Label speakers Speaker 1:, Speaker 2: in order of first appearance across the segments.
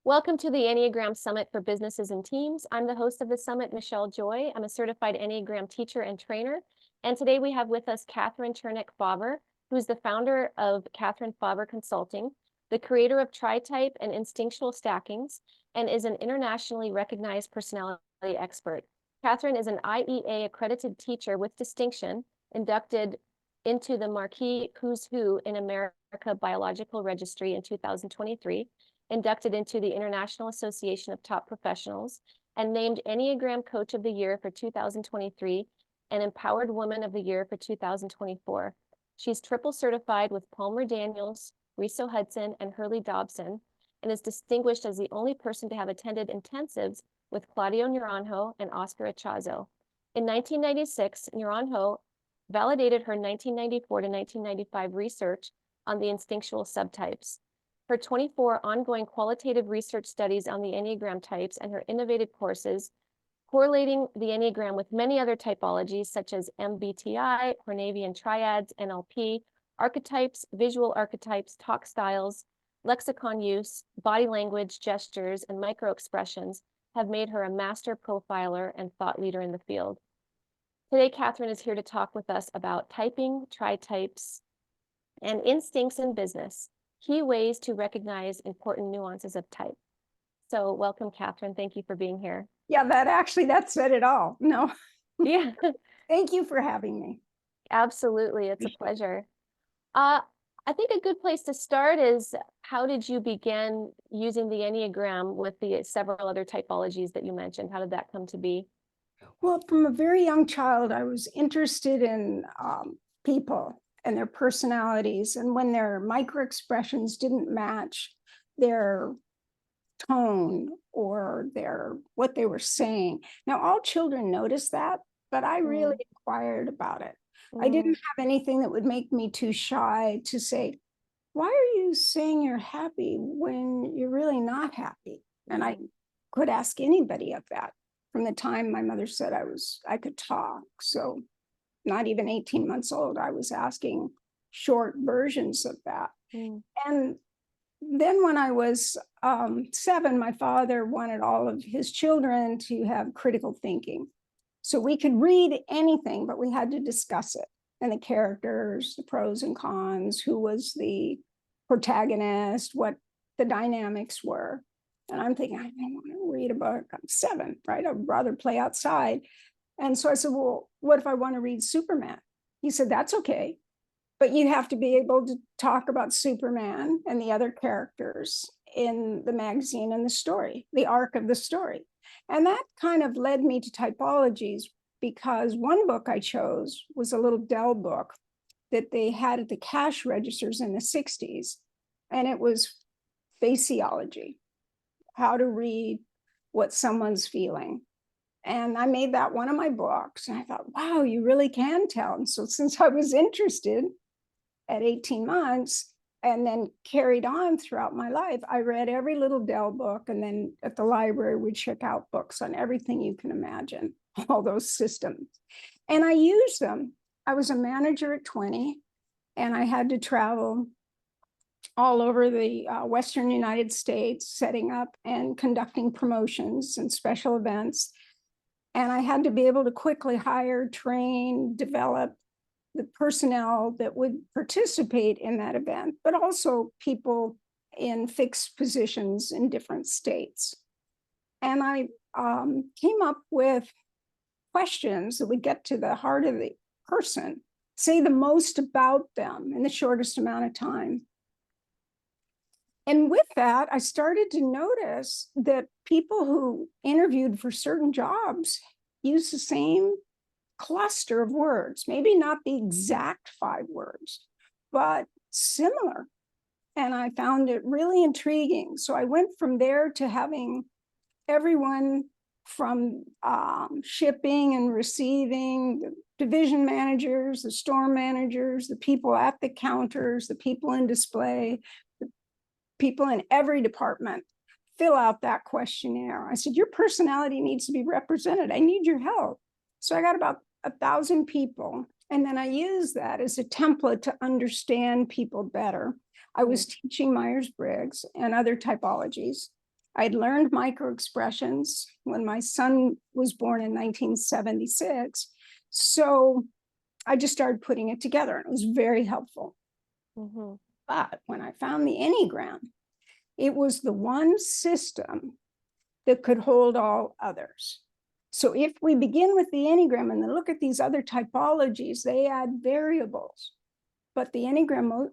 Speaker 1: Welcome to the Enneagram Summit for Businesses and Teams. I'm the host of the summit, Michelle Joy. I'm a certified Enneagram teacher and trainer. And today we have with us Katherine Fauvre, who's the founder of Katherine Fauvre Consulting, the creator of Tritype and Instinctual Stackings, and is an internationally recognized personality expert. Katherine is an IEA accredited teacher with distinction, inducted into the Marquis Who's Who in America Biological Registry in 2023, inducted into the International Association of Top Professionals, and named Enneagram Coach of the Year for 2023 and Empowered Woman of the Year for 2024. She's triple certified with Palmer Daniels, Riso Hudson, and Hurley Dobson, and is distinguished as the only person to have attended intensives with Claudio Naranjo and Oscar Achazo. In 1996, Naranjo validated her 1994 to 1995 research on the instinctual subtypes. Her 24 ongoing qualitative research studies on the Enneagram types and her innovative courses, correlating the Enneagram with many other typologies such as MBTI, Hornevian triads, NLP, archetypes, visual archetypes, talk styles, lexicon use, body language, gestures, and micro-expressions have made her a master profiler and thought leader in the field. Today, Katherine is here to talk with us about typing, tritypes, and instincts in business. Key ways to recognize important nuances of type. So welcome, Katherine. Thank you for being here.
Speaker 2: Yeah, that said it all. No.
Speaker 1: Yeah.
Speaker 2: Thank you for having me.
Speaker 1: Absolutely. It's a pleasure. I think a good place to start is, how did you begin using the Enneagram with the several other typologies that you mentioned? How did that come to be?
Speaker 2: Well, from a very young child, I was interested in people and their personalities. And when their micro expressions didn't match their tone or what they were saying. Now, all children notice that, but I really inquired about it. I didn't have anything that would make me too shy to say, why are you saying you're happy when you're really not happy? And I could ask anybody of that from the time my mother said I could talk. So not even 18 months old, I was asking short versions of that. And then when I was 7, my father wanted all of his children to have critical thinking. So we could read anything, but we had to discuss it. And the characters, the pros and cons, who was the protagonist, what the dynamics were. And I'm thinking, I don't want to read a book. I'm 7, right? I'd rather play outside. And so I said, well, what if I want to read Superman? He said, that's okay, but you have to be able to talk about Superman and the other characters in the magazine and the story, the arc of the story. And that kind of led me to typologies, because one book I chose was a little Dell book that they had at the cash registers in the 60s. And it was faciology, how to read what someone's feeling. And I made that one of my books. And I thought, wow, you really can tell. And so since I was interested at 18 months and then carried on throughout my life, I read every little Dell book. And then at the library, we'd check out books on everything you can imagine, all those systems. And I used them. I was a manager at 20, and I had to travel all over the Western United States, setting up and conducting promotions and special events. And I had to be able to quickly hire, train, develop the personnel that would participate in that event, but also people in fixed positions in different states. And I came up with questions that would get to the heart of the person, say the most about them in the shortest amount of time. And with that, I started to notice that people who interviewed for certain jobs use the same cluster of words, maybe not the exact 5 words, but similar. And I found it really intriguing. So I went from there to having everyone from shipping and receiving, the division managers, the store managers, the people at the counters, the people in display, the people in every department, fill out that questionnaire. I said, your personality needs to be represented. I need your help. So I got about 1,000 people. And then I use that as a template to understand people better. I was teaching Myers-Briggs and other typologies. I'd learned micro expressions when my son was born in 1976. So I just started putting it together, and it was very helpful.
Speaker 1: Mhm.
Speaker 2: But when I found the Enneagram, it was the one system that could hold all others. So if we begin with the Enneagram and then look at these other typologies, they add variables. But the Enneagram,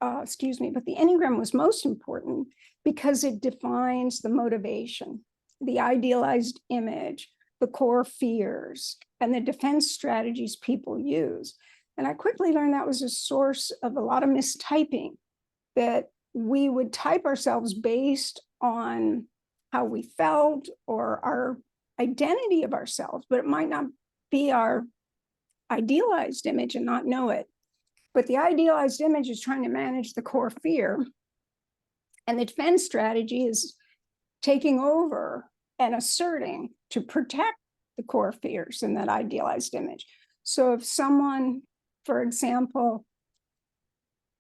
Speaker 2: but the Enneagram was most important because it defines the motivation, the idealized image, the core fears, and the defense strategies people use. And I quickly learned that was a source of a lot of mistyping, that we would type ourselves based on how we felt or our identity of ourselves, but it might not be our idealized image and not know it. But the idealized image is trying to manage the core fear. And the defense strategy is taking over and asserting to protect the core fears in that idealized image. So if someone, for example,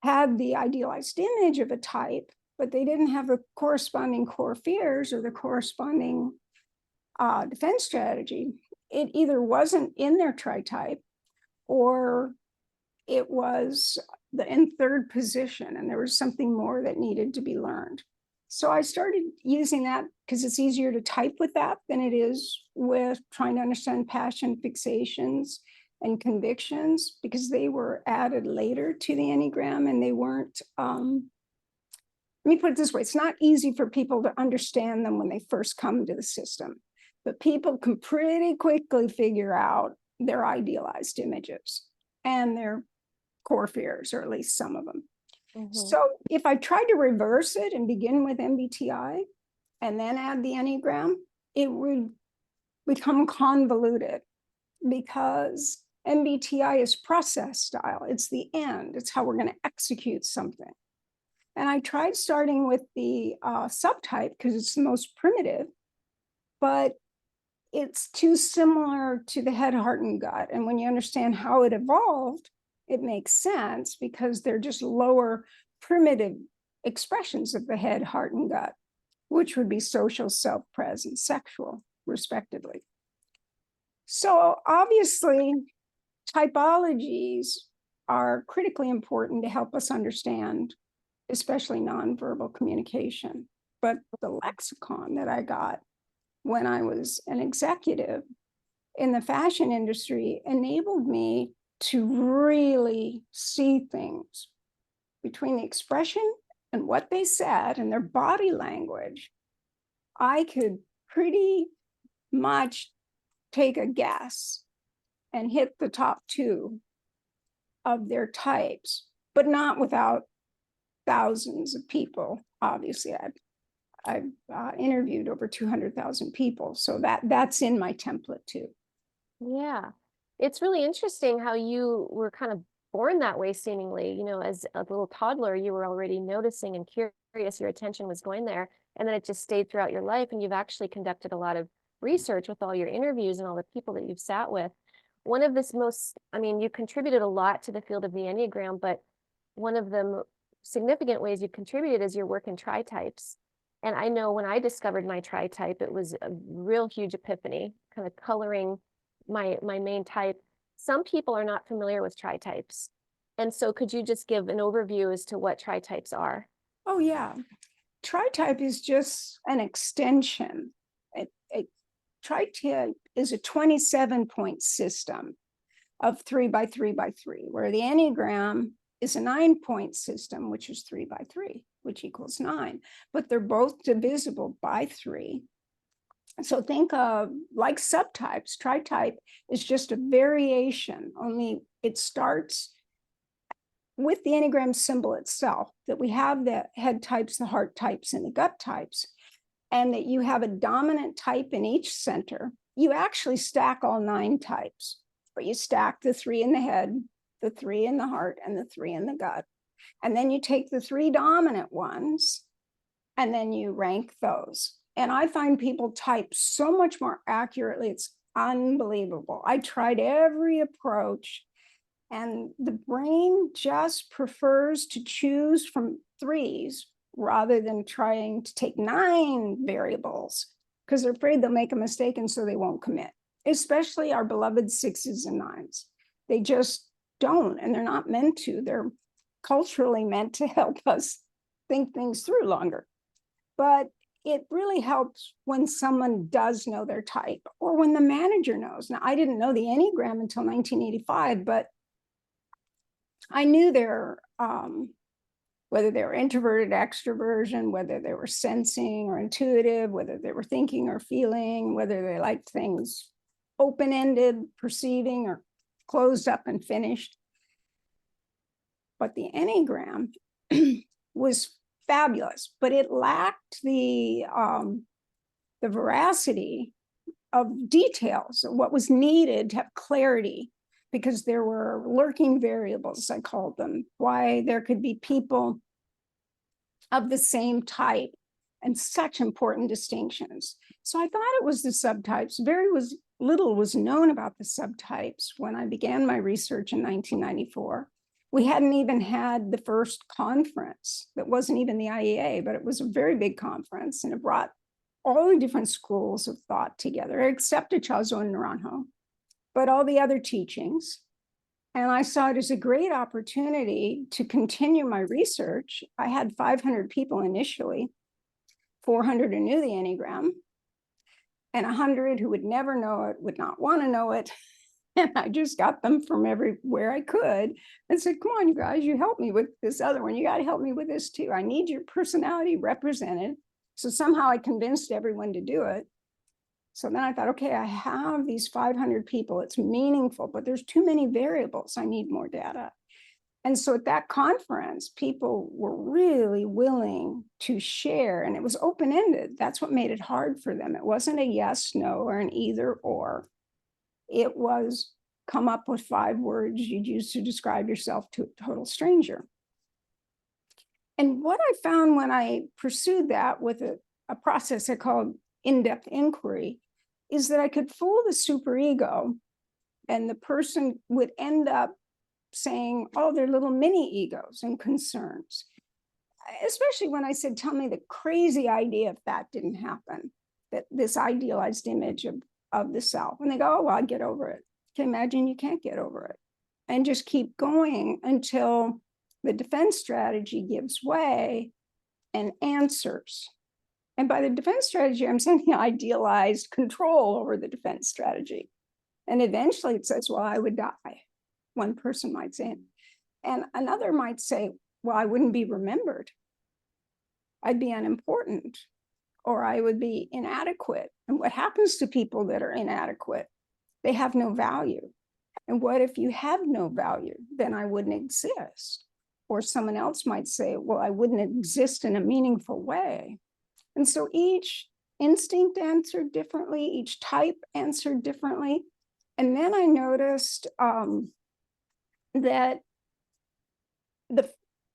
Speaker 2: had the idealized image of a type, but they didn't have the corresponding core fears or the corresponding defense strategy, it either wasn't in their tritype or it was in third position, and there was something more that needed to be learned. So I started using that because it's easier to type with that than it is with trying to understand passion, fixations, and convictions, because they were added later to the Enneagram and they weren't, let me put it this way, it's not easy for people to understand them when they first come to the system, but people can pretty quickly figure out their idealized images and their core fears, or at least some of them.
Speaker 1: Mhm.
Speaker 2: So if I tried to reverse it and begin with MBTI and then add the Enneagram, it would become convoluted because MBTI is process style. It's the end. It's how we're going to execute something. And I tried starting with the subtype because it's the most primitive, but it's too similar to the head, heart, and gut. And when you understand how it evolved, it makes sense because they're just lower primitive expressions of the head, heart, and gut, which would be social, self-pres, and sexual, respectively. So obviously, typologies are critically important to help us understand, especially nonverbal communication. But the lexicon that I got when I was an executive in the fashion industry enabled me to really see things between the expression and what they said and their body language. I could pretty much take a guess and hit the top two of their types, but not without thousands of people. Obviously, I've interviewed over 200,000 people, so that's in my template too.
Speaker 1: Yeah. It's really interesting how you were kind of born that way, seemingly. As a little toddler, you were already noticing and curious, your attention was going there, and then it just stayed throughout your life. And you've actually conducted a lot of research with all your interviews and all the people that you've sat with. One of this you contributed a lot to the field of the Enneagram, but one of the significant ways you've contributed is your work in tritypes. And I know when I discovered my tritype, it was a real huge epiphany, kind of coloring my main type. Some people are not familiar with tritypes. And so could you just give an overview as to what tritypes are?
Speaker 2: Oh, yeah. Tritype is just an extension. A tritype is a 27-point system of 3 by 3 by 3, where the Enneagram is a 9-point system, which is 3 by 3, which equals 9. But they're both divisible by 3. So think of like subtypes. Tritype is just a variation, only it starts with the Enneagram symbol itself, that we have the head types, the heart types, and the gut types, and that you have a dominant type in each center. You actually stack all 9 types, but you stack the 3 in the head, the 3 in the heart, and the 3 in the gut. And then you take the 3 dominant ones, and then you rank those. And I find people type so much more accurately. It's unbelievable. I tried every approach, and the brain just prefers to choose from 3s rather than trying to take 9 variables because they're afraid they'll make a mistake and so they won't commit, especially our beloved 6s and 9s. They just don't, and they're not meant to. They're culturally meant to help us think things through longer. But it really helps when someone does know their type or when the manager knows. Now, I didn't know the Enneagram until 1985, but I knew their whether they were introverted, extroversion, whether they were sensing or intuitive, whether they were thinking or feeling, whether they liked things open-ended, perceiving, or closed up and finished. But the Enneagram was fabulous, but it lacked the veracity of details, what was needed to have clarity, because there were lurking variables, I called them, why there could be people of the same type and such important distinctions. So I thought it was the subtypes. Little was known about the subtypes when I began my research in 1994. We hadn't even had the first conference that wasn't even the IEA, but it was a very big conference, and it brought all the different schools of thought together, except Echazo and Naranjo, but all the other teachings. And I saw it as a great opportunity to continue my research. I had 500 people initially, 400 who knew the Enneagram, and 100 who would never know it, would not want to know it. And I just got them from everywhere I could and said, come on, you guys, you help me with this other one. You got to help me with this too. I need your personality represented. So somehow I convinced everyone to do it. So then I thought, okay, I have these 500 people. It's meaningful, but there's too many variables. I need more data. And so at that conference, people were really willing to share, and it was open-ended. That's what made it hard for them. It wasn't a yes, no, or an either or. It was come up with 5 words you'd use to describe yourself to a total stranger. And what I found when I pursued that with a process I called in-depth inquiry is that I could fool the superego, and the person would end up saying, oh, they're little mini egos and concerns. Especially when I said, tell me the crazy idea if that didn't happen, that this idealized image of the self. And they go, oh, well, I'll get over it. Can you imagine? You can't get over it. And just keep going until the defense strategy gives way and answers. And by the defense strategy, I'm saying the idealized control over the defense strategy. And eventually it says, well, I would die. One person might say it. And another might say, well, I wouldn't be remembered. I'd be unimportant, or I would be inadequate. And what happens to people that are inadequate? They have no value. And what if you have no value? Then I wouldn't exist. Or someone else might say, well, I wouldn't exist in a meaningful way. And so each instinct answered differently, each type answered differently. And then I noticed that the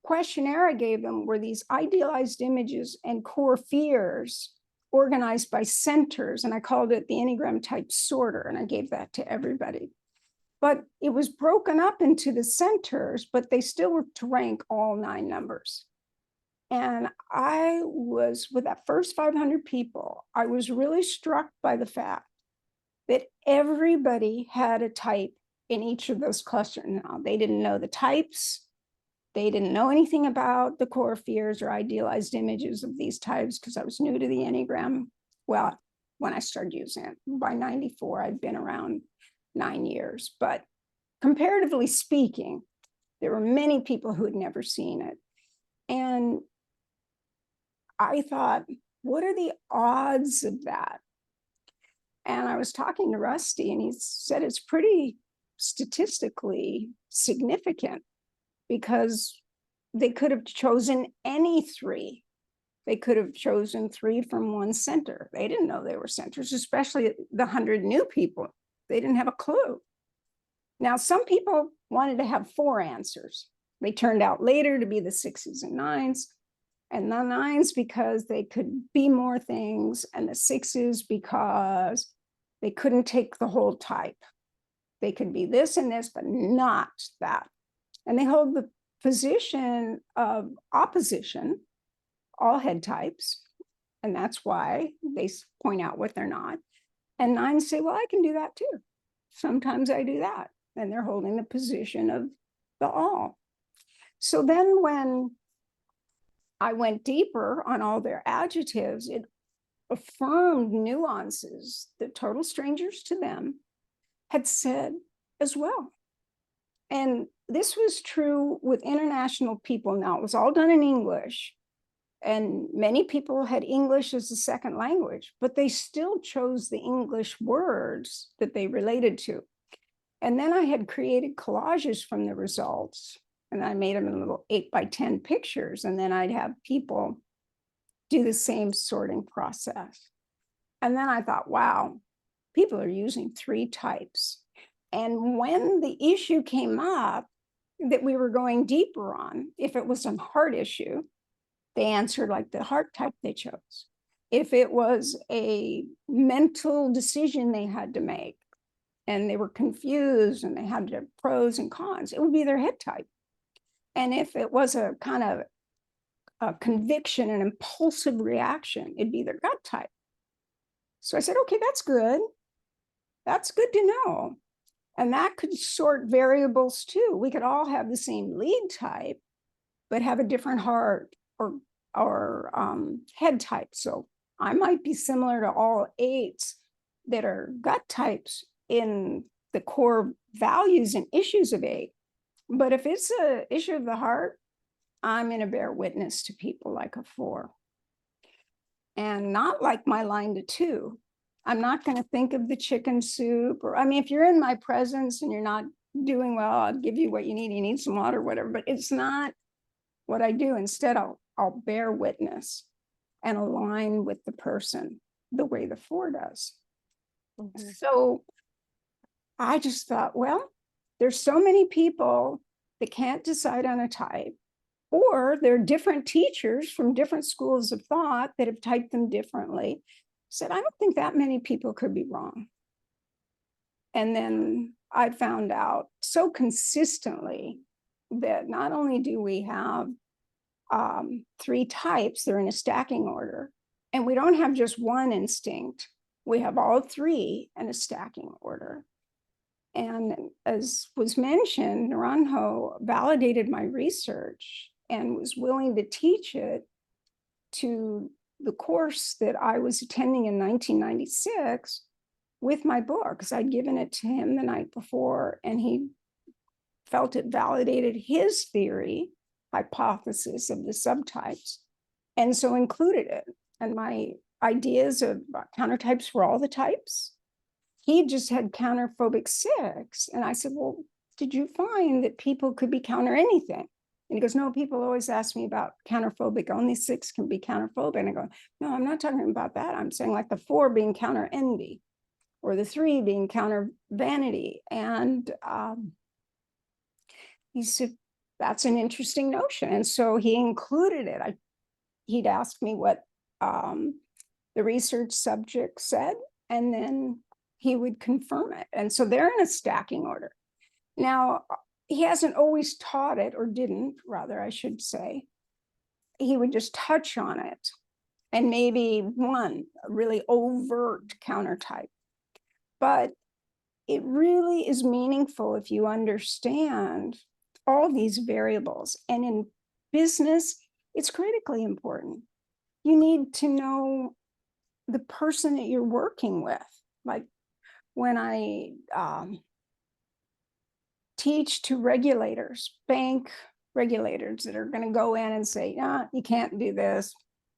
Speaker 2: questionnaire I gave them were these idealized images and core fears organized by centers. And I called it the Enneagram type sorter. And I gave that to everybody. But it was broken up into the centers, but they still were to rank all 9 numbers. And I was, with that first 500 people, I was really struck by the fact that everybody had a type in each of those clusters. Now, they didn't know the types. They didn't know anything about the core fears or idealized images of these types because I was new to the Enneagram. Well, when I started using it, by 94, I'd been around 9 years. But comparatively speaking, there were many people who had never seen it. And I thought, what are the odds of that? And I was talking to Rusty, and he said it's pretty statistically significant because they could have chosen any 3. They could have chosen 3 from one center. They didn't know they were centers, especially the 100 new people. They didn't have a clue. Now, some people wanted to have 4 answers. They turned out later to be the 6s and 9s. And the 9s because they could be more things, and the 6s because they couldn't take the whole type. They could be this and this, but not that. And they hold the position of opposition all head types. And that's why they point out what they're not. And 9s say, well, I can do that too. Sometimes I do that. And they're holding the position of the all. So then when I went deeper on all their adjectives, it affirmed nuances that total strangers to them had said as well. And this was true with international people. Now, it was all done in English, and many people had English as a second language, but they still chose the English words that they related to. And then I had created collages from the results, and I made them in little 8x10 pictures, and then I'd have people do the same sorting process. And then I thought, wow, people are using 3 types. And when the issue came up that we were going deeper on, if it was a heart issue, they answered like the heart type they chose. If it was a mental decision they had to make and they were confused and they had to pros and cons, it would be their head type. And if it was a kind of a conviction, an impulsive reaction, it'd be their gut type. So I said, okay, that's good. That's good to know. And that could sort variables too. We could all have the same lead type, but have a different heart or head type. So I might be similar to all 8s that are gut types in the core values and issues of 8. But if it's an issue of the heart, I'm going to bear witness to people like a 4. And not like my line to 2. I'm not going to think of the chicken soup, or I mean, if you're in my presence and you're not doing well, I'll give you what you need. You need some water, whatever, but it's not what I do. Instead, I'll bear witness and align with the person the way the 4 does. Mm-hmm. So I just thought, well, there's so many people that can't decide on a type, or they're different teachers from different schools of thought that have typed them differently. Said, I don't think that many people could be wrong. And then I found out so consistently that not only do we have 3 types, they're in a stacking order, and we don't have just one instinct. We have all 3 in a stacking order. And as was mentioned, Naranjo validated my research and was willing to teach it to the course that I was attending in 1996 with my book, because I'd given it to him the night before, and he felt it validated his theory, hypothesis of the subtypes, and so included it. And my ideas of countertypes for all the types, he just had counterphobic 6. And I said, well, did you find that people could be counter anything? And he goes, no, people always ask me about counterphobic. Only 6 can be counterphobic. And I go, no, I'm not talking about that. I'm saying like the 4 being counter envy, or the 3 being counter vanity. And he said, that's an interesting notion. And so he included it. He'd ask me what the research subject said, and then he would confirm it. And so they're in a stacking order. Now, he hasn't always taught it, or didn't, rather, I should say. He would just touch on it, and maybe one really overt counter type. But it really is meaningful if you understand all these variables. And in business, it's critically important. You need to know the person that you're working with. Like when I teach to regulators, bank regulators that are going to go in and say, nah, you can't do this,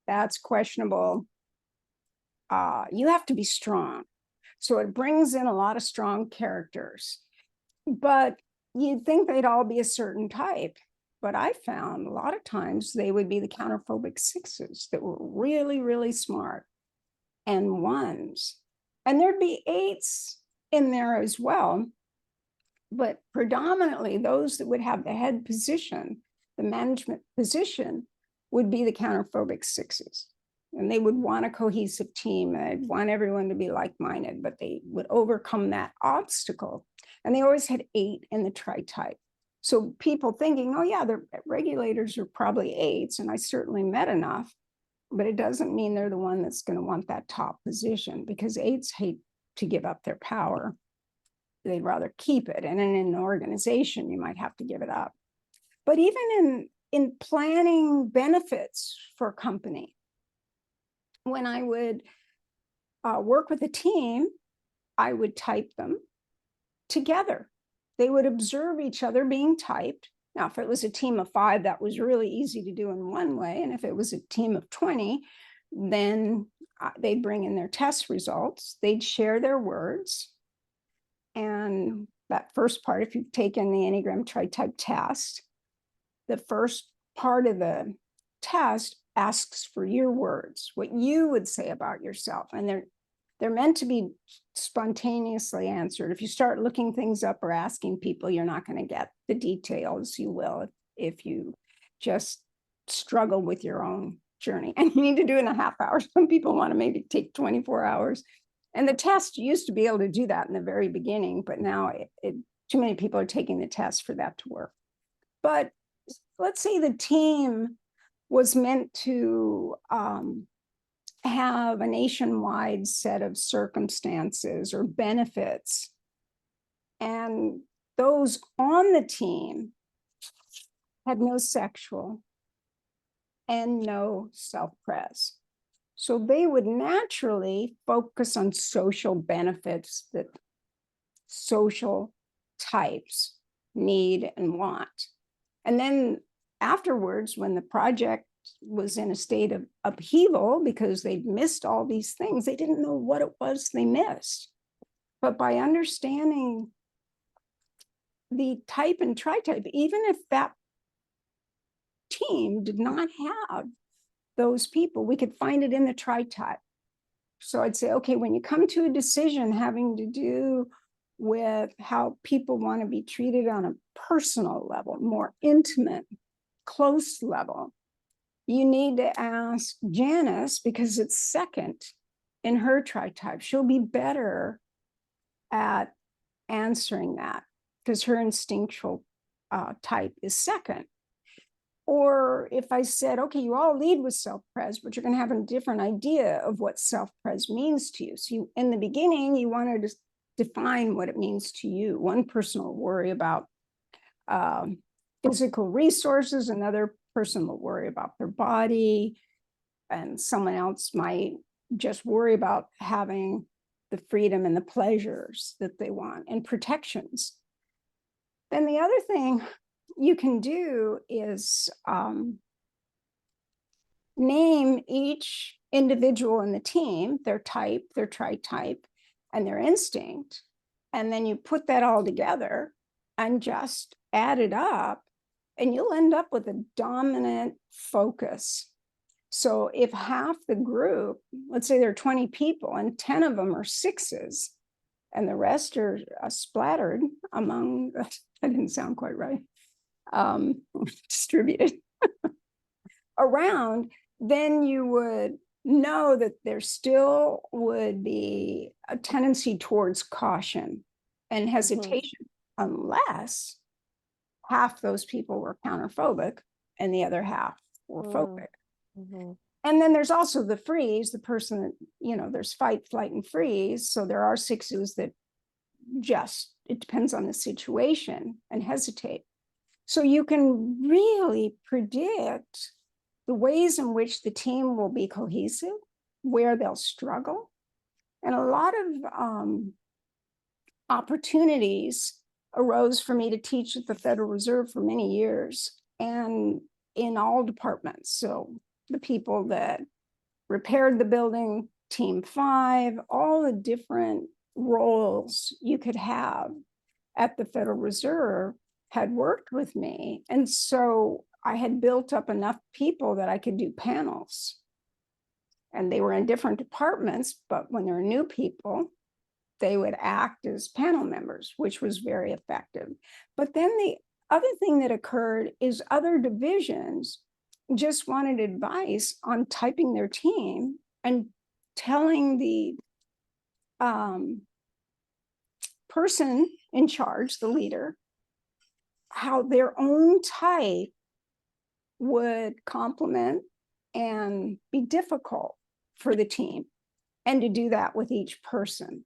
Speaker 2: that's questionable. You have to be strong. So it brings in a lot of strong characters. But you'd think they'd all be a certain type. But I found a lot of times they would be the counterphobic 6s that were really, really smart, and 1s. And there'd be 8s in there as well. But predominantly those that would have the head position, the management position, would be the counterphobic 6s. And they would want a cohesive team, and they'd want everyone to be like-minded, but they would overcome that obstacle. And they always had 8 in the Tritype. So people thinking, oh yeah, the regulators are probably 8s, and I certainly met enough. but it doesn't mean they're the one that's going to want that top position, because 8s hate to give up their power. They'd rather keep it. And in an organization, you might have to give it up. But even in planning benefits for a company, when I would work with a team, I would type them together. They would observe each other being typed. Now, if it was a team of 5, that was really easy to do in one way. And if it was a team of 20, then they'd bring in their test results. They'd share their words. And that first part, if you've taken the Enneagram Tritype test, the first part of the test asks for your words, what you would say about yourself. And they're meant to be spontaneously answered. If you start looking things up or asking people, you're not going to get the details you will if you just struggle with your own journey. And you need to do it in a half hour. Some people want to maybe take 24 hours. And the test used to be able to do that in the very beginning, but now too many people are taking the test for that to work. But let's say the team was meant to have a nationwide set of circumstances or benefits. And those on the team had no sexual and no self-pres. So they would naturally focus on social benefits that social types need and want. And then afterwards, when the project was in a state of upheaval because they'd missed all these things, they didn't know what it was they missed. But by understanding the type and tritype, even if that team did not have those people, we could find it in the tritype. So I'd say, okay, when you come to a decision having to do with how people want to be treated on a personal level, more intimate, close level, you need to ask Janice, because it's second in her tritype. She'll be better at answering that because her instinctual type is second. Or if I said, okay, you all lead with self-pres, but you're going to have a different idea of what self-pres means to you. So in the beginning, you want to define what it means to you. One person will worry about physical resources, another person will worry about their body, and someone else might just worry about having the freedom and the pleasures that they want and protections. Then the other thing you can do is name each individual in the team, their type, their tritype, and their instinct. And then you put that all together and just add it up, and you'll end up with a dominant focus. So if half the group, let's say there are 20 people and 10 of them are 6s, and the rest are splattered among, that didn't sound quite right, distributed around, then you would know that there still would be a tendency towards caution and hesitation, unless half those people were counterphobic and the other half were phobic. And then there's also the freeze, the person that, you know, there's fight, flight, and freeze. So there are 6s that just, it depends on the situation, and hesitate. So you can really predict the ways in which the team will be cohesive, where they'll struggle. And a lot of opportunities arose for me to teach at the Federal Reserve for many years, and in all departments. So the people that repaired the building, Team 5, all the different roles you could have at the Federal Reserve had worked with me. And so I had built up enough people that I could do panels. And they were in different departments, but when there were new people, they would act as panel members, which was very effective. But then the other thing that occurred is other divisions just wanted advice on typing their team and telling the person in charge, the leader, how their own type would complement and be difficult for the team, and to do that with each person.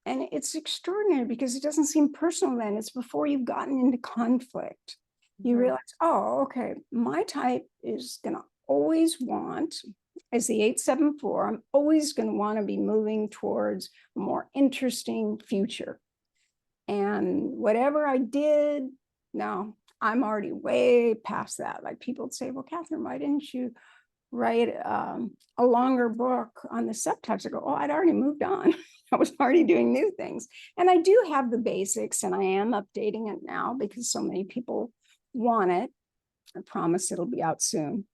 Speaker 2: And it's extraordinary because it doesn't seem personal then. It's before you've gotten into conflict. You realize, oh, okay, my type is going to always want, as the 874, I'm always going to want to be moving towards a more interesting future. And whatever I did, no, I'm already way past that. Like people would say, well, Katherine, why didn't you write a longer book on the subtypes? I go, oh, I'd already moved on. I was already doing new things. And I do have the basics, and I am updating it now because so many people want it. I promise it'll be out soon.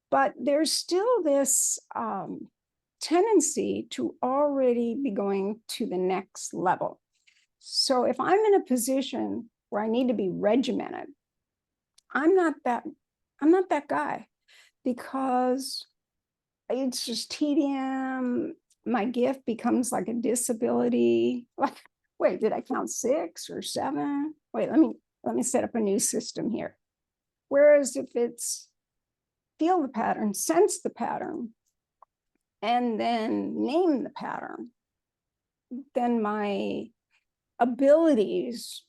Speaker 2: But there's still this tendency to already be going to the next level. So if I'm in a position where I need to be regimented, I'm not that guy, because it's just tedium. My gift becomes like a disability. Like, wait, did I count 6 or 7? Wait, let me set up a new system here. Whereas if it's feel the pattern, sense the pattern, and then name the pattern, then my abilities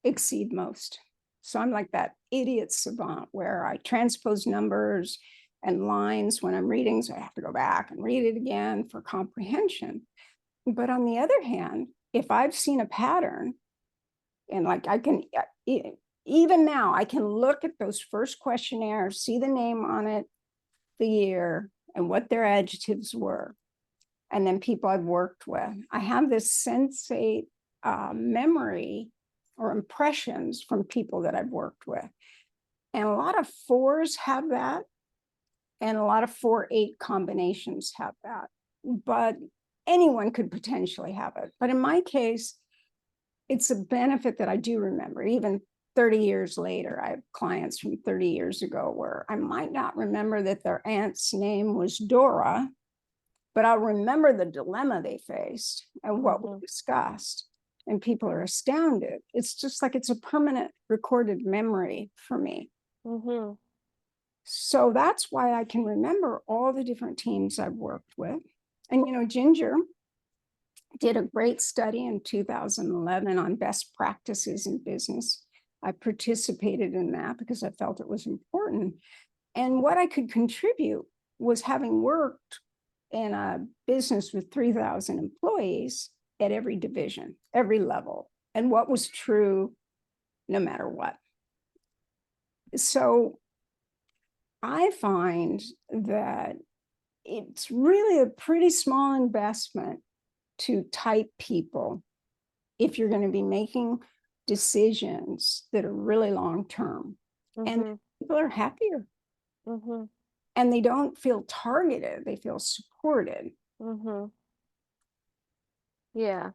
Speaker 2: exceed most. So I'm like that idiot savant where I transpose numbers and lines when I'm reading, so I have to go back and read it again for comprehension. But on the other hand, if I've seen a pattern, and like I can, even now, I can look at those first questionnaires, see the name on it, the year, and what their adjectives were, and then people I've worked with. I have this sensate memory or impressions from people that I've worked with. And a lot of 4s have that, and a lot of 4-8 combinations have that. But anyone could potentially have it. But in my case, it's a benefit that I do remember. Even 30 years later, I have clients from 30 years ago where I might not remember that their aunt's name was Dora, but I'll remember the dilemma they faced and what we discussed. And people are astounded. It's just like it's a permanent recorded memory for me. So that's why I can remember all the different teams I've worked with. And, you know, Ginger did a great study in 2011 on best practices in business. I participated in that because I felt it was important. And what I could contribute was having worked in a business with 3,000 employees at every division, every level, and what was true no matter what. So I find that it's really a pretty small investment to type people if you're going to be making decisions that are really long term. And people are happier. And they don't feel targeted, they feel supported.
Speaker 1: Yeah.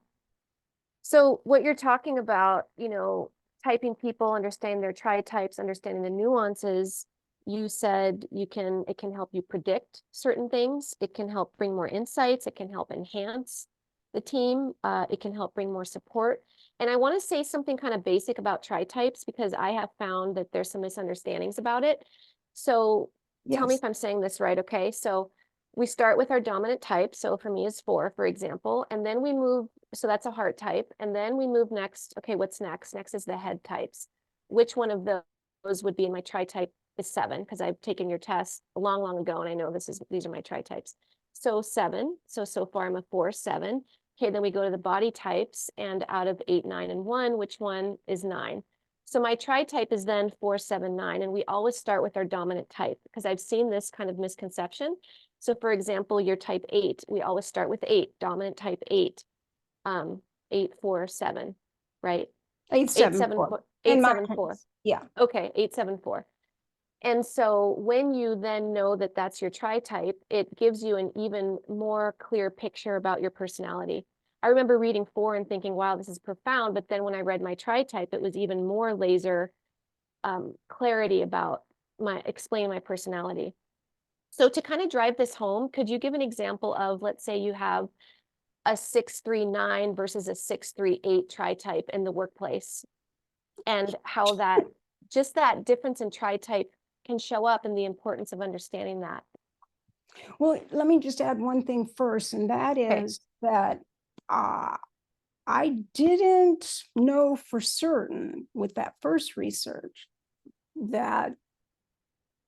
Speaker 1: So what you're talking about, you know, typing people, understanding their tri-types, understanding the nuances, you said it can help you predict certain things. It can help bring more insights. It can help enhance the team. It can help bring more support. And I want to say something kind of basic about tri-types because I have found that there's some misunderstandings about it. So tell me if I'm saying this right, okay? So we start with our dominant type. So for me is 4, for example, and then we move, so that's a heart type. And then we move next. Okay, what's next? Next is the head types. Which one of those would be in my tri-type is 7? Because I've taken your test a long, long ago, and I know these are my tri-types. So 7, so far I'm a 4, 7. Okay, then we go to the body types, and out of 8, 9, and 1, which one is 9? So my tri-type is then 4, 7, 9, and we always start with our dominant type because I've seen this kind of misconception. So for example, your type 8, we always start with 8, dominant type 8, 8, 4, 7, right?
Speaker 2: 8, 7, 4.
Speaker 1: 8, 7, 4.
Speaker 2: Yeah.
Speaker 1: Okay, 8, 7, 4. And so when you then know that that's your tri-type, it gives you an even more clear picture about your personality. I remember reading 4 and thinking, wow, this is profound. But then when I read my tri-type, it was even more laser clarity about explaining my personality. So to kind of drive this home, could you give an example of, let's say you have a 6-3-9 versus a 6-3-8 tri-type in the workplace, and how that, just that difference in tri-type can show up and the importance of understanding that.
Speaker 2: Well, let me just add one thing first, and that
Speaker 1: Okay.
Speaker 2: is that I didn't know for certain with that first research that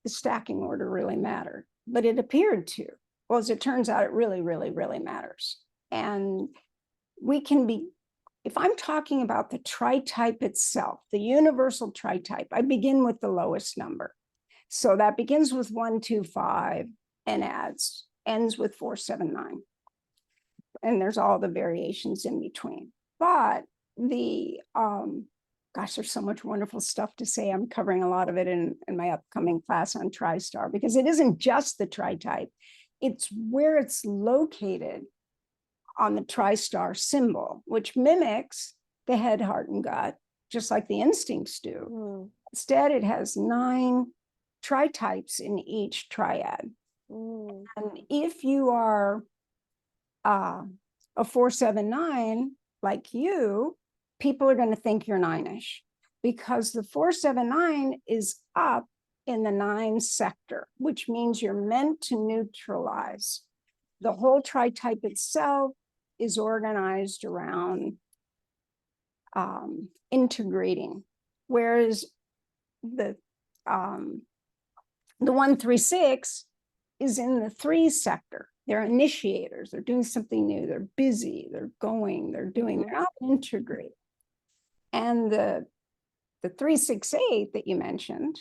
Speaker 2: the stacking order really mattered, but it appeared to. Well, as it turns out, it really, really, really matters. And we can be, if I'm talking about the tritype itself, the universal tritype, I begin with the lowest number. So that begins with 1, 2, 5 and ends with 4, 7, 9. And there's all the variations in between. But the gosh, there's so much wonderful stuff to say. I'm covering a lot of it in my upcoming class on TriStar, because it isn't just the tritype, it's where it's located on the TriStar symbol, which mimics the head, heart, and gut, just like the instincts do.
Speaker 1: Mm.
Speaker 2: Instead, it has 9 tritypes in each triad.
Speaker 1: Mm.
Speaker 2: And if you are a 4, 7, 9, like you, people are going to think you're 9-ish, because the 4, 7, 9 is up in the 9 sector, which means you're meant to neutralize. The whole tritype itself is organized around integrating, whereas the 1, 3, 6 is in the 3 sector. They're initiators. They're doing something new. They're busy. They're going. They're doing. They're not integrated. And the 3, 6, 8 that you mentioned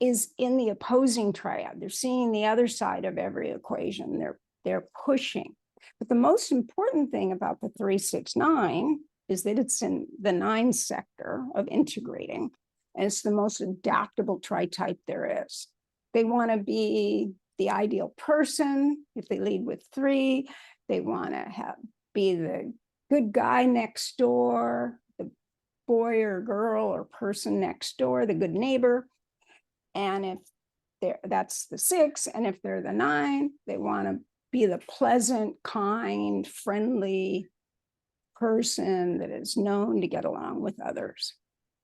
Speaker 2: is in the opposing triad. They're seeing the other side of every equation. They're pushing. But the most important thing about the 3, 6, 9 is that it's in the 9 sector of integrating, and it's the most adaptable tritype there is. They want to be the ideal person. If they lead with 3, they want to be the good guy next door, the boy or girl or person next door, the good neighbor. And if that's the 6, and if they're the 9, they want to be the pleasant, kind, friendly person that is known to get along with others.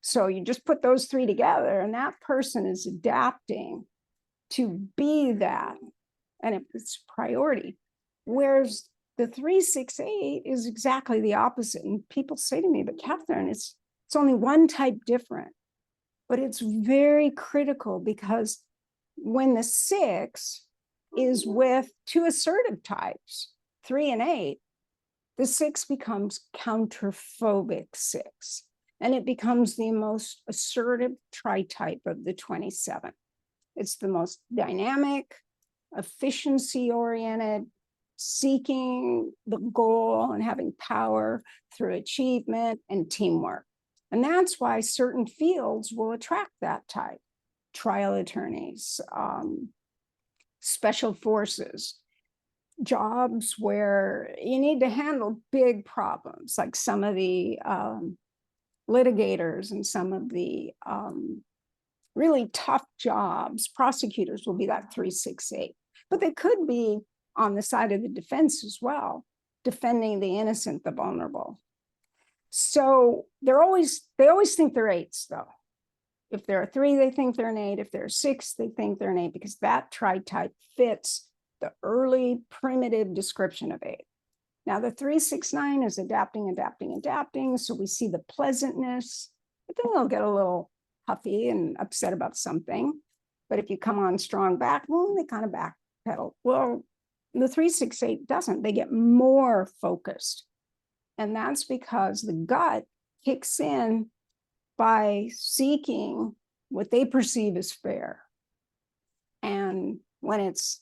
Speaker 2: So you just put those 3 together, and that person is adapting to be that, and it's priority. Whereas the 3, 6, 8 is exactly the opposite. And people say to me, but Katherine, it's only one type different. But it's very critical, because when the 6 is with 2 assertive types, 3 and 8, the 6 becomes counterphobic 6, and it becomes the most assertive tritype of the 27. It's the most dynamic, efficiency-oriented, seeking the goal and having power through achievement and teamwork. And that's why certain fields will attract that type. Trial attorneys, special forces, jobs where you need to handle big problems, like some of the litigators and some of the really tough jobs. Prosecutors will be that 3, 6, 8, but they could be on the side of the defense as well, defending the innocent, the vulnerable. So they always think they're 8s, though. If they're a 3, they think they're an 8. If they're a 6, they think they're an 8, because that tritype fits the early primitive description of 8. Now the 3, 6, 9 is adapting. So we see the pleasantness, but then they'll get a little huffy and upset about something. But if you come on strong back, well, they kind of backpedal. Well, the 3, 6, 8 doesn't. They get more focused. And that's because the gut kicks in by seeking what they perceive as fair. And when it's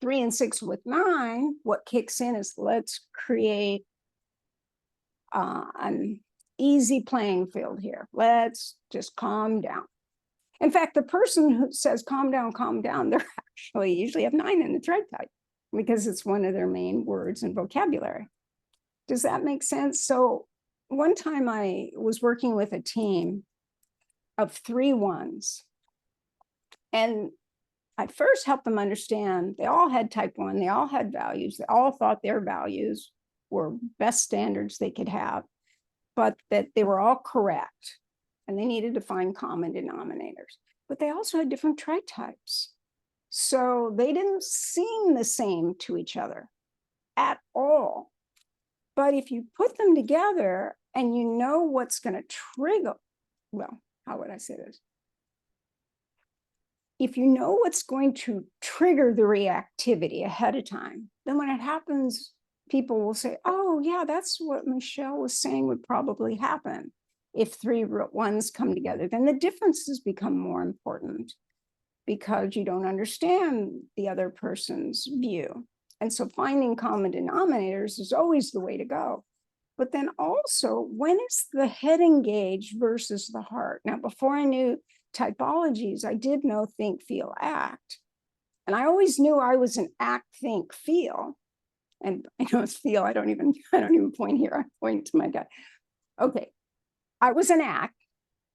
Speaker 2: 3 and 6 with 9, what kicks in is, let's create an easy playing field here. Let's just calm down. In fact, the person who says calm down, they're actually usually have 9 in the tritype, because it's one of their main words and vocabulary. Does that make sense? So one time I was working with a team of 3 1s, and I first helped them understand they all had type 1, they all had values, they all thought their values were best standards they could have, but that they were all correct, and they needed to find common denominators. but they also had different tritypes. So they didn't seem the same to each other at all. But if you put them together and you know what's going to trigger, well, how would I say this? If you know what's going to trigger the reactivity ahead of time, then when it happens, people will say, oh, yeah, that's what Michelle was saying would probably happen if three ones come together. Then the differences become more important because you don't understand the other person's view. And so finding common denominators is always the way to go. But then also, when is the head engaged versus the heart? Now, before I knew typologies, I did know think, feel, act. And I always knew I was an act, think, feel. And I know it's feel, I don't even point here, I point to my gut. Okay, I was an act,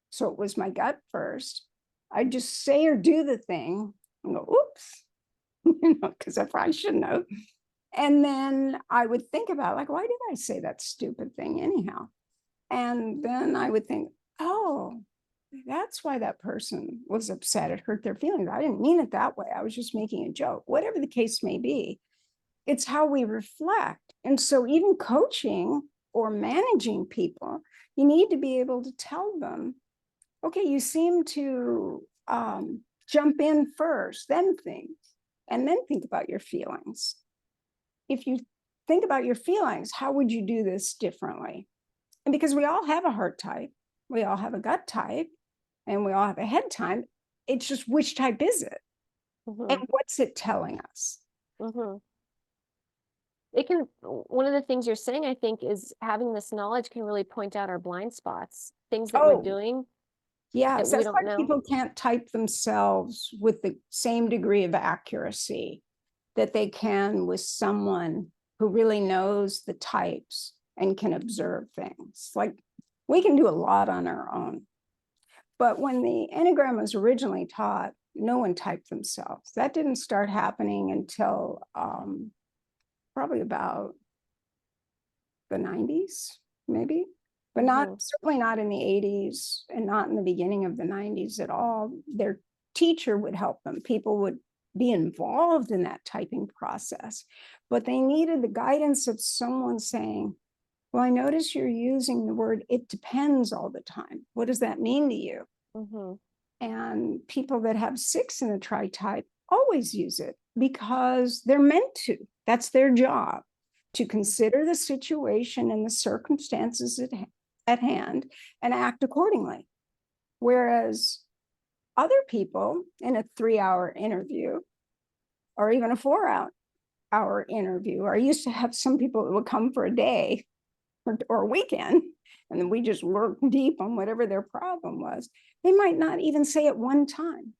Speaker 2: so it was my gut first. I'd just say or do the thing and go, oops, because I probably shouldn't have. And then I would think about, like, why did I say that stupid thing anyhow? And then I would think, oh, that's why that person was upset. It hurt their feelings. I didn't mean it that way. I was just making a joke. Whatever the case may be, it's how we reflect. And so even coaching or managing people, you need to be able to tell them, okay, you seem to jump in first, then think, and then think about your feelings. If you think about your feelings, how would you do this differently? And because we all have a heart type, we all have a gut type, and we all have a head type, it's just which type is it? And what's it telling us?
Speaker 1: It can, one of the things you're saying, I think, is having this knowledge can really point out our blind spots, things that we're doing.
Speaker 2: Yes,
Speaker 1: that we
Speaker 2: that's
Speaker 1: don't
Speaker 2: why
Speaker 1: know.
Speaker 2: people can't type themselves with the same degree of accuracy that they can with someone who really knows the types and can observe things. Like, we can do a lot on our own. But when the Enneagram was originally taught, no one typed themselves. That didn't start happening until probably about the 90s, maybe, but not certainly not in the 80s and not in the beginning of the 90s at all. Their teacher would help them. People would be involved in that typing process, but they needed the guidance of someone saying, well, I notice you're using the word "it depends" all the time. What does that mean to you? And people that have 6 in the tritype always use it because they're meant to. That's their job, to consider the situation and the circumstances at hand and act accordingly. Whereas other people in a 3-hour interview or even a 4-hour interview, I used to have some people that would come for a day or a weekend, and then we just work deep on whatever their problem was. They might not even say it one time,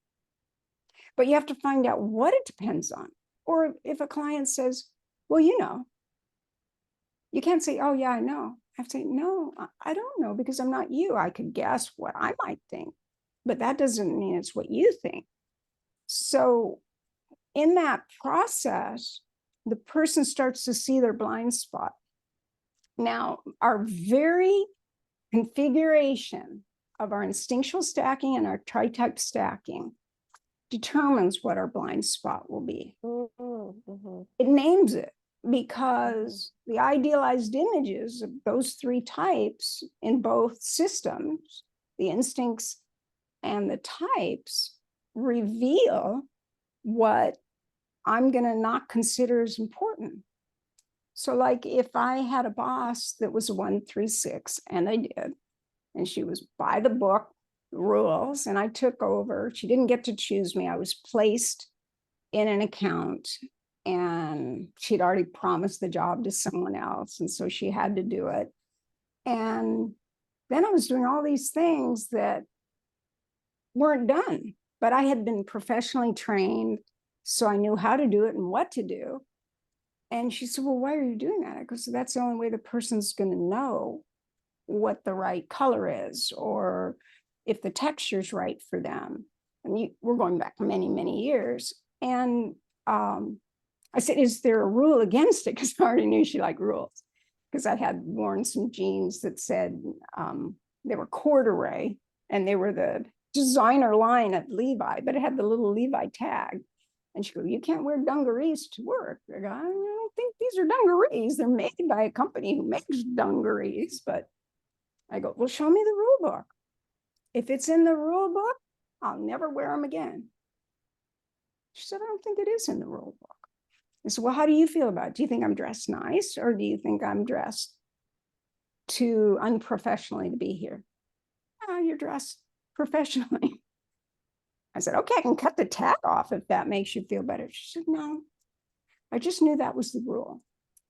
Speaker 2: but you have to find out what it depends on. Or if a client says, well, you can't say, oh, yeah, I know. I have to say, no, I don't know, because I'm not you. I could guess what I might think, but that doesn't mean it's what you think. So in that process, the person starts to see their blind spot. Now, our very configuration of our instinctual stacking and our tritype stacking determines what our blind spot will be. It names it because the idealized images of those 3 types in both systems, the instincts and the types, reveal what I'm going to not consider as important. So like if I had a boss that was a 1-3-6, and I did, and she was by the book, rules, and I took over, she didn't get to choose me. I was placed in an account and she'd already promised the job to someone else. And so she had to do it. And then I was doing all these things that weren't done, but I had been professionally trained, so I knew how to do it and what to do. And she said, well, why are you doing that? I go, so that's the only way the person's going to know what the right color is, or if the texture's right for them. And we're going back many, many years. And I said, is there a rule against it? Because I already knew she liked rules, because I had worn some jeans that said they were corduroy, and they were the designer line at Levi, but it had the little Levi tag. And she goes, you can't wear dungarees to work. I go, I don't think these are dungarees. They're made by a company who makes dungarees. But I go, well, show me the rule book. If it's in the rule book, I'll never wear them again. She said, I don't think it is in the rule book. I said, well, how do you feel about it? Do you think I'm dressed nice, or do you think I'm dressed too unprofessionally to be here? Oh, you're dressed professionally. I said, okay, I can cut the tag off if that makes you feel better. She said, no, I just knew that was the rule.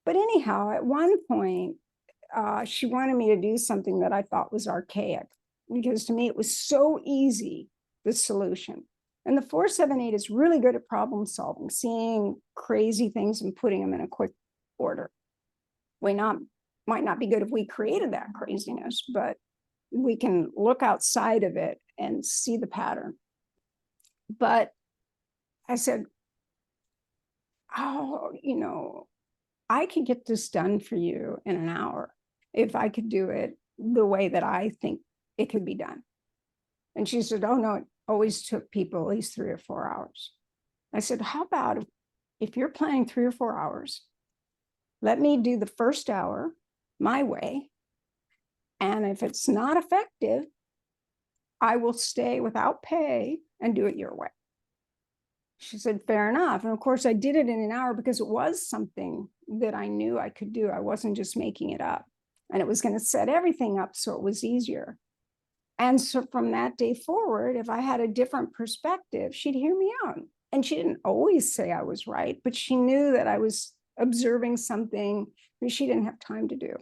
Speaker 2: But anyhow, at one point, she wanted me to do something that I thought was archaic, because to me, it was so easy, the solution. And the 478 is really good at problem solving, seeing crazy things and putting them in a quick order. Might not be good if we created that craziness, but we can look outside of it and see the pattern. But I said, oh, I could get this done for you in an hour if I could do it the way that I think it could be done. And she said, oh, no, it always took people at least 3 or 4 hours. I said, how about if you're planning 3 or 4 hours, let me do the first hour my way. And if it's not effective, I will stay without pay and do it your way. She said, fair enough. And of course, I did it in an hour because it was something that I knew I could do. I wasn't just making it up. And it was going to set everything up so it was easier. And so from that day forward, if I had a different perspective, she'd hear me out. And she didn't always say I was right, but she knew that I was observing something that she didn't have time to do.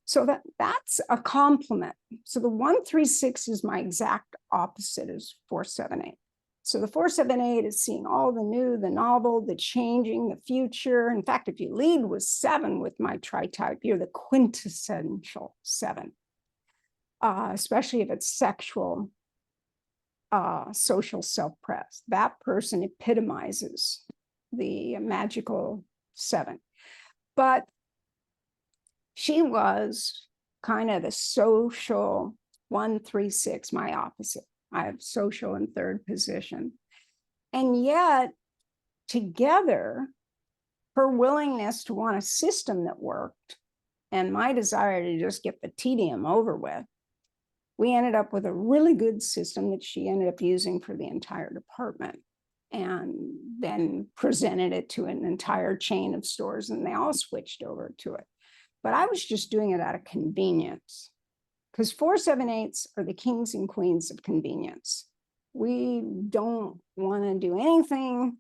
Speaker 2: So that's a compliment. So the 136 is my exact opposite as 478. So the 478 is seeing all the new, the novel, the changing, the future. In fact, if you lead with 7 with my tritype, you're the quintessential 7. Especially if it's sexual, social self-press. That person epitomizes the magical 7. But she was kind of the social 136, my opposite. I have social in 3rd position. And yet, together, her willingness to want a system that worked and my desire to just get the tedium over with, we ended up with a really good system that she ended up using for the entire department, and then presented it to an entire chain of stores, and they all switched over to it. But I was just doing it out of convenience, because 478s are the kings and queens of convenience. We don't want to do anything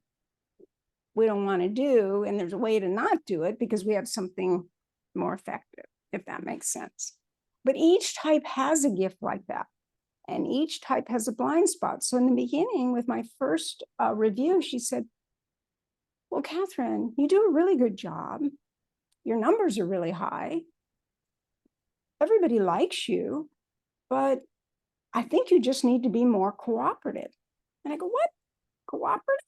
Speaker 2: we don't want to do, and there's a way to not do it because we have something more effective, if that makes sense. But each type has a gift like that, and each type has a blind spot. So in the beginning, with my first review, she said, well, Katherine, you do a really good job. Your numbers are really high. Everybody likes you, but I think you just need to be more cooperative. And I go, what? Cooperative?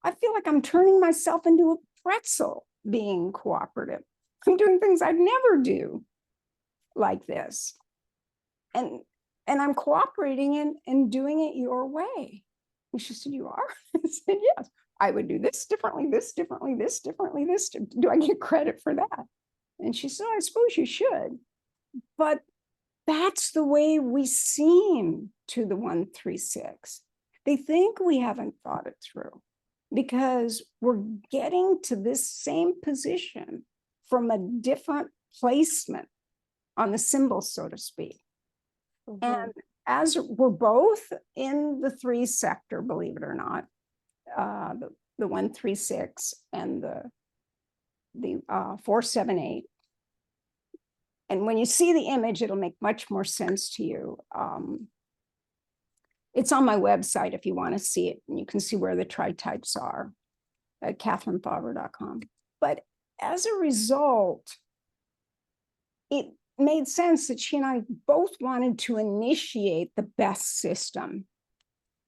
Speaker 2: I feel like I'm turning myself into a pretzel being cooperative. I'm doing things I'd never do like this. And I'm cooperating and doing it your way. And she said, you are? I said, yes. I would do this differently, this differently, this differently, this. Do I get credit for that? And she said, I suppose you should. But that's the way we seem to the 136. They think we haven't thought it through because we're getting to this same position from a different placement on the symbol, so to speak. Mm-hmm. And as we're both in the 3 sector, believe it or not, the 136 and the 478. And when you see the image, it'll make much more sense to you. It's on my website if you want to see it, and you can see where the tritypes are at katherinefauvre.com. But as a result, it made sense that she and I both wanted to initiate the best system,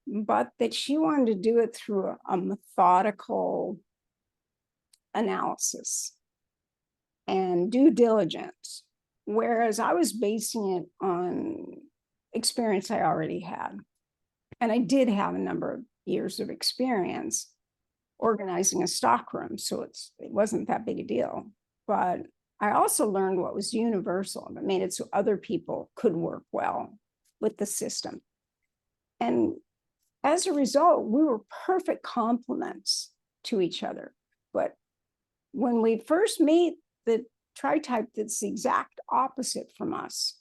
Speaker 2: but that she wanted to do it through a methodical analysis and due diligence, whereas I was basing it on experience I already had. And I did have a number of years of experience organizing a stockroom, so it wasn't that big a deal. But I also learned what was universal that made it so other people could work well with the system. And as a result, we were perfect complements to each other. But when we first meet the Tritype that's the exact opposite from us,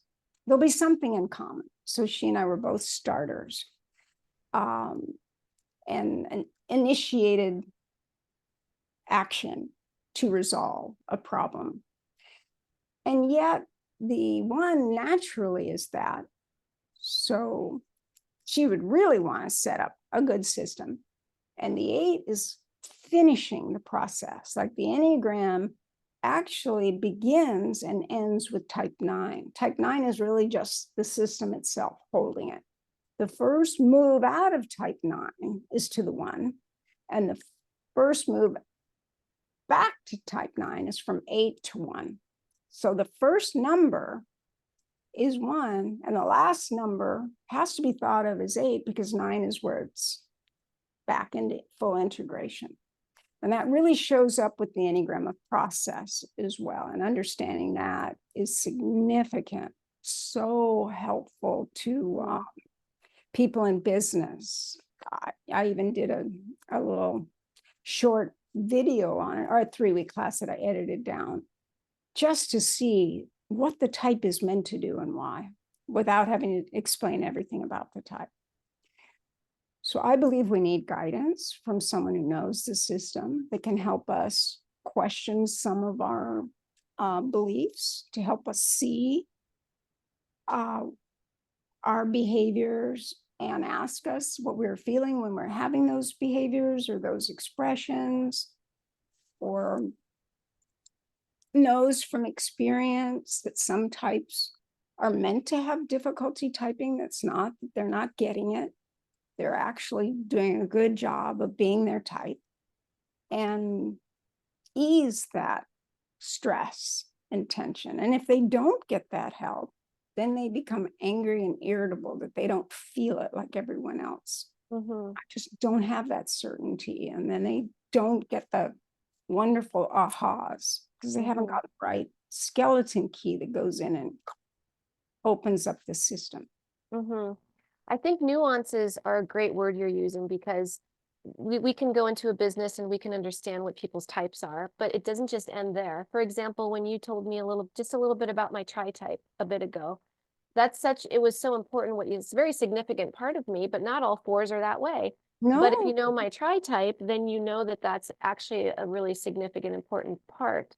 Speaker 2: there'll be something in common. So she and I were both starters, and initiated action to resolve a problem. And yet the one naturally is that. So she would really want to set up a good system. And the 8 is finishing the process. Like the Enneagram actually begins and ends with type 9. Type 9 is really just the system itself holding it. The first move out of type 9 is to the 1. And the first move back to type 9 is from 8 to 1. So the first number is 1, and the last number has to be thought of as 8 because 9 is where it's back into full integration. And that really shows up with the Enneagram of process as well. And understanding that is significant, so helpful to people in business. I even did a little short video on it, or a 3-week class that I edited down, just to see what the type is meant to do and why, without having to explain everything about the type. So I believe we need guidance from someone who knows the system that can help us question some of our beliefs, to help us see our behaviors and ask us what we're feeling when we're having those behaviors or those expressions, or knows from experience that some types are meant to have difficulty typing. That's not, they're not getting it. They're actually doing a good job of being their type, and ease that stress and tension. And if they don't get that help, then they become angry and irritable that they don't feel it like everyone else. I just don't have that certainty. And then they don't get the wonderful ahas because they haven't got the right skeleton key that goes in and opens up the system.
Speaker 1: I think nuances are a great word you're using, because we can go into a business and we can understand what people's types are, but it doesn't just end there. For example, when you told me just a little bit about my Tritype a bit ago, it was so important. It's a very significant part of me, but not all 4s are that way. But if you know my Tritype, then you know that that's actually a really significant, important part.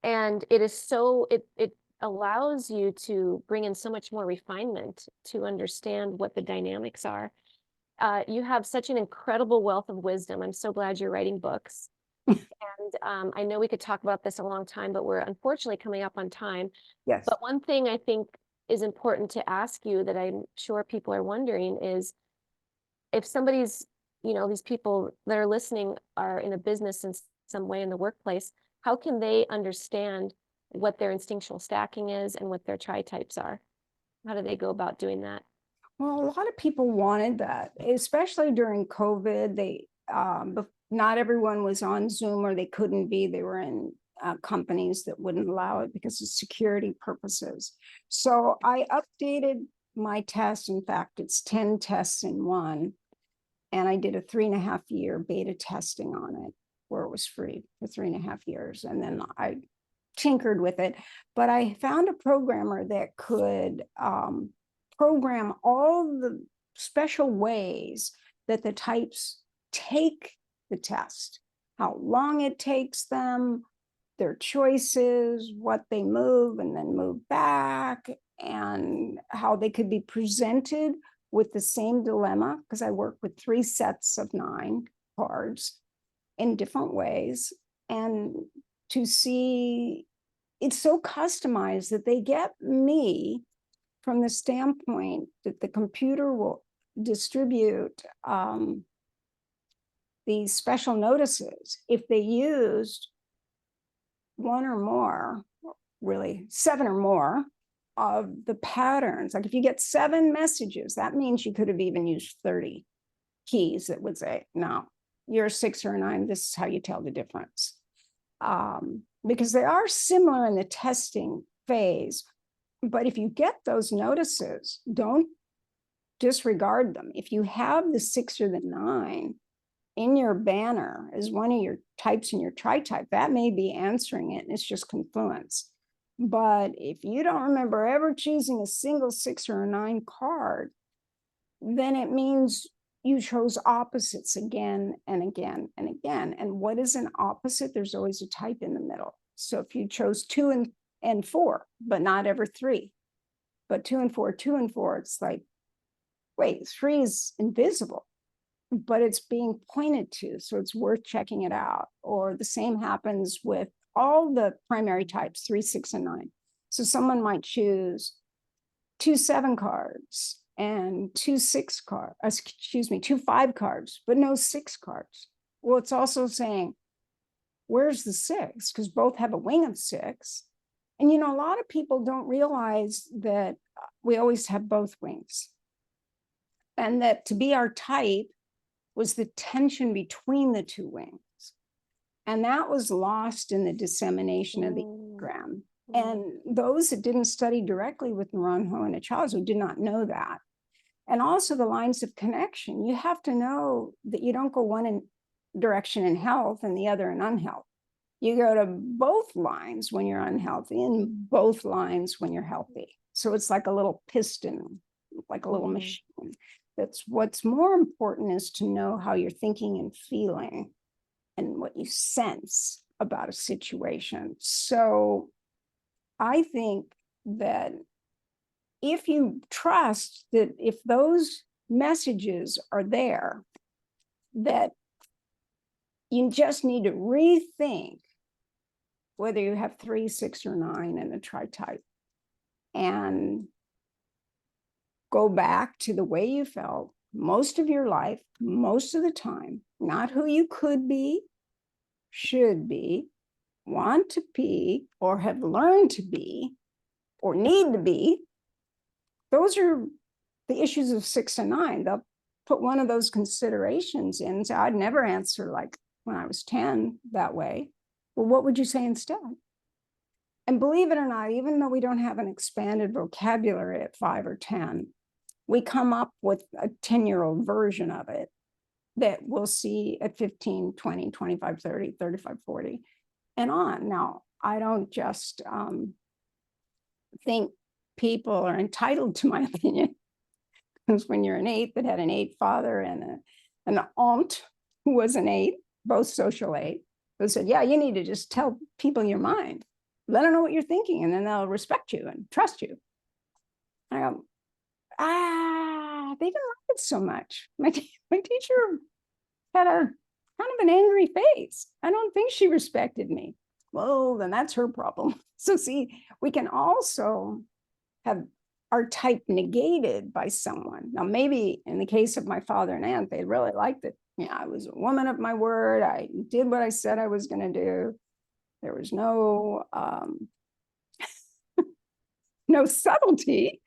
Speaker 1: And it is so, it allows you to bring in so much more refinement to understand what the dynamics are. You have such an incredible wealth of wisdom. I'm so glad you're writing books. And I know we could talk about this a long time, but we're unfortunately coming up on time.
Speaker 2: Yes.
Speaker 1: But one thing I think is important to ask you that I'm sure people are wondering is, if somebody's, these people that are listening are in a business in some way in the workplace, how can they understand what their instinctual stacking is and what their Tritypes are? How do they go about doing that?
Speaker 2: Well, a lot of people wanted that, especially during COVID. Not everyone was on Zoom, or they couldn't be. They were in companies that wouldn't allow it because of security purposes. So I updated my test. In fact, it's 10 tests in one. And I did a 3.5-year beta testing on it, where it was free for 3.5 years. And then I tinkered with it. But I found a programmer that could program all the special ways that the types take the test, how long it takes them, their choices, what they move and then move back, and how they could be presented with the same dilemma, because I work with 3 sets of 9 cards in different ways, and to see it's so customized that they get me from the standpoint that the computer will distribute these special notices if they used 1 or more, really 7 or more of the patterns. Like if you get 7 messages, that means you could have even used 30 keys that would say, no, you're a 6 or a 9. This is how you tell the difference. Because they are similar in the testing phase. But if you get those notices, don't disregard them. If you have the 6 or the 9 in your banner as one of your types in your tritype, that may be answering it, and it's just confluence. But if you don't remember ever choosing a single 6 or a 9 card, then it means you chose opposites again and again and again. And what is an opposite? There's always a type in the middle. So if you chose 2 and 4, but not ever 3, but 2 and 4, 2 and 4, it's like, wait, 3 is invisible, but it's being pointed to. So it's worth checking it out. Or the same happens with all the primary types, 3, 6, and 9. So someone might choose 2 7 cards and 2 6 cards, 2 5 cards, but no 6 cards. Well, it's also saying, where's the 6? Because both have a wing of 6. And, a lot of people don't realize that we always have both wings. And that to be our type was the tension between the 2 wings. And that was lost in the dissemination of the Enneagram. And those that didn't study directly with Naranjo and Echazo did not know that. And also the lines of connection. You have to know that you don't go one direction in health and the other in unhealth. You go to both lines when you're unhealthy and both lines when you're healthy. So it's like a little piston, like a little machine. That's what's more important is to know how you're thinking and feeling and what you sense about a situation. So I think that if you trust that if those messages are there, that you just need to rethink whether you have 3, 6, or 9 in a tritype and go back to the way you felt most of your life, most of the time, not who you could be, should be, want to be, or have learned to be, or need to be. Those are the issues of 6 and 9. They'll put one of those considerations in and say, I'd never answer like when I was 10 that way. Well, what would you say instead? And believe it or not, even though we don't have an expanded vocabulary at 5 or 10, we come up with a 10-year-old version of it that we'll see at 15, 20, 25, 30, 35, 40, and on. Now, I don't just think people are entitled to my opinion, because when you're an 8 that had an 8 father and an aunt who was an 8, both social 8, who said, yeah, you need to just tell people your mind. Let them know what you're thinking, and then they'll respect you and trust you. I go, they didn't like it so much. My teacher had a kind of an angry face. I don't think she respected me. Well, then that's her problem. So see, we can also have our type negated by someone. Now, maybe in the case of my father and aunt, they really liked it. Yeah, I was a woman of my word. I did what I said I was going to do. There was no no subtlety,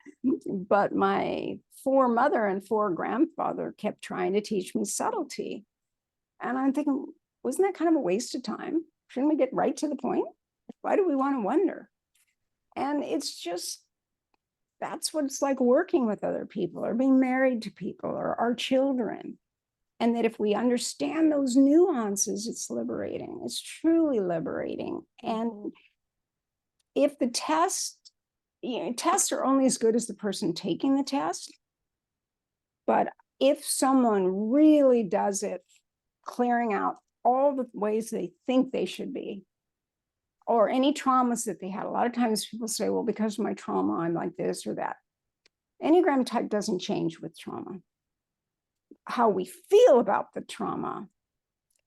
Speaker 2: but my 4 mother and 4 grandfather kept trying to teach me subtlety. And I'm thinking, wasn't that kind of a waste of time? Shouldn't we get right to the point? Why do we want to wonder? And it's just, that's what it's like working with other people or being married to people or our children. And that if we understand those nuances, it's liberating. It's truly liberating. And if the tests are only as good as the person taking the test. But if someone really does it, clearing out all the ways they think they should be, or any traumas that they had, a lot of times people say, well, because of my trauma, I'm like this or that. Enneagram type doesn't change with trauma. How we feel about the trauma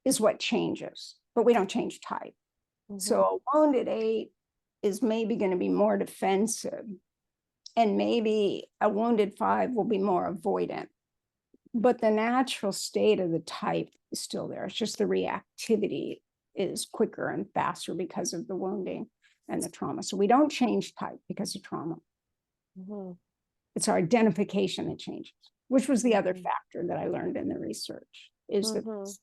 Speaker 2: is what changes, but we don't change type. So a wounded 8 is maybe going to be more defensive, and maybe a wounded 5 will be more avoidant. But the natural state of the type is still there. It's just the reactivity is quicker and faster because of the wounding and the trauma. So we don't change type because of trauma.
Speaker 1: Mhm.
Speaker 2: It's our identification that changes, which was the other
Speaker 1: Mhm.
Speaker 2: factor that I learned in the research, is that
Speaker 1: Mhm.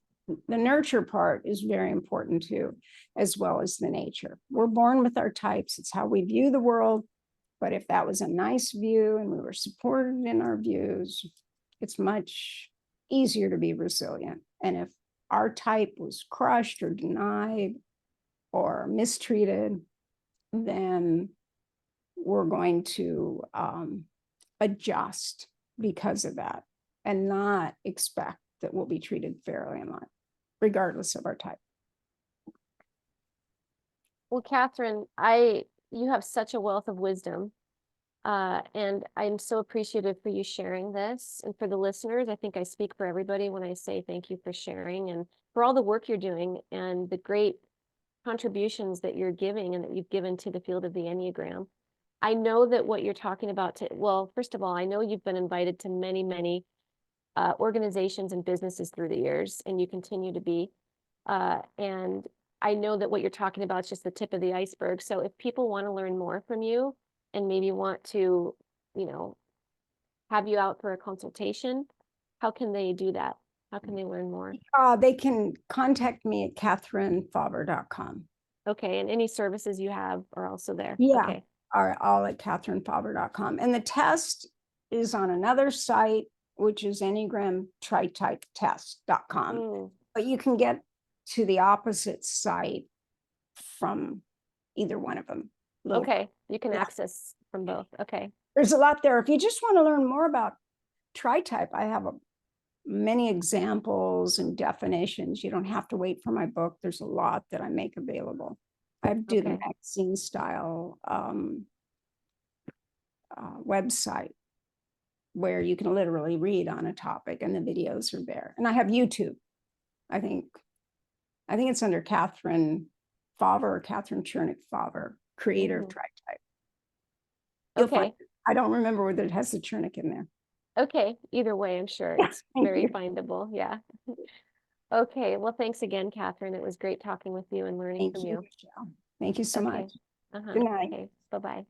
Speaker 2: the nurture part is very important too, as well as the nature. We're born with our types. It's how we view the world. But if that was a nice view and we were supported in our views, it's much easier to be resilient. And if our type was crushed or denied or mistreated, then we're going to adjust because of that and not expect that we'll be treated fairly in life, regardless of our type.
Speaker 1: Well, Catherine, you have such a wealth of wisdom. And I'm so appreciative for you sharing this. And for the listeners, I think I speak for everybody when I say thank you for sharing and for all the work you're doing and the great contributions that you're giving and that you've given to the field of the Enneagram. I know that what you're talking about well, first of all, I know you've been invited to many, many organizations and businesses through the years, and you continue to be. And I know that what you're talking about is just the tip of the iceberg. So if people want to learn more from you and maybe want to, you know, have you out for a consultation, how can they do that? How can they learn more?
Speaker 2: They can contact me at katherinefauvre.com.
Speaker 1: Okay, and any services you have are also there.
Speaker 2: Yeah,
Speaker 1: Okay.
Speaker 2: all at katherinefauvre.com. And the test is on another site, which is Enneagram Tritype test.com.
Speaker 1: Mm,
Speaker 2: But you can get to the opposite site from either one of them.
Speaker 1: okay, you can
Speaker 2: Yeah.
Speaker 1: access from both. Okay.
Speaker 2: There's a lot there. If you just want to learn more about Tritype, I have many examples and definitions. You don't have to wait for my book. There's a lot that I make available. I do the
Speaker 1: Okay.
Speaker 2: magazine style website where you can literally read on a topic and the videos are there. And I have YouTube. I think it's under Katherine Fauvre or Katherine Fauvre, creator of
Speaker 1: Mhm.
Speaker 2: Tritype. You'll find
Speaker 1: Okay.
Speaker 2: it. I don't remember whether it has the Chernick in there.
Speaker 1: Okay. Either way, I'm sure
Speaker 2: Yeah,
Speaker 1: it's
Speaker 2: thank
Speaker 1: very
Speaker 2: you.
Speaker 1: findable. Yeah. Okay. Well, thanks again, Catherine. It was great talking with you and learning
Speaker 2: Thank
Speaker 1: from
Speaker 2: you,
Speaker 1: you.
Speaker 2: Michelle. Thank you so
Speaker 1: Okay.
Speaker 2: much.
Speaker 1: Uh-huh.
Speaker 2: Good night.
Speaker 1: Okay. Bye-bye.